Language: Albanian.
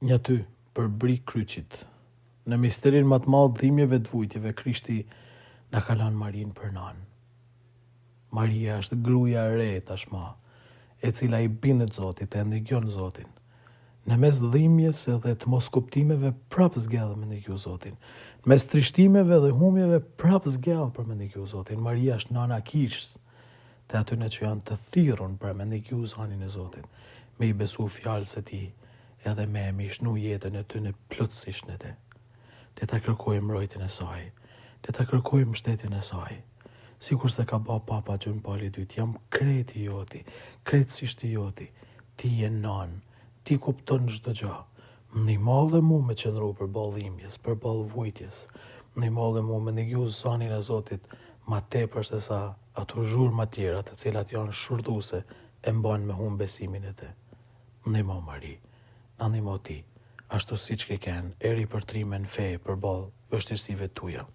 Një ty për bri kryqit. Në misterin më të madh dhimbjeve të vujtjeve, Krishti na ka lënë Marin për nan. Maria është gruaja e re tashmë, e cila i bindet Zotit e ndihjon Zotin. Në mes dhimbjes edhe të mos kuptimeve prapë zgjell me ndihju Zotin. Në mes trishtimeve dhe humbjeve prapë zgjell për me ndihju Zotin. Maria është nana kiqës të atyre që janë të thirrur për me ndihju zanin e Zotit, me i besu fjalës së tij edhe me e mishnu jetën e tyre plotësisht në te. Le ta kërkojmë mbrojtjen e saj. Le ta kërkojmë mbështetjen e saj. Sikur se ka ba Papa Gjon Pauli II, jam kreti joti, krejtësisht i joti. Ti je nan, ti kupton çdo gjë. Ndihmo dhe mu me qëndru për ballë dhimbjes, për ballë vujtjes. Ndihmo dhe mu me ndihju zanin e Zotit ma tepër se sa ato zhurma tjera të cilat janë shurdhuse e mban me humb besimin e te. Ndihmo Mari, na ndihmo ti, ashtu siç ke qenë eri për trimen fe përballë vështirësive tuaja.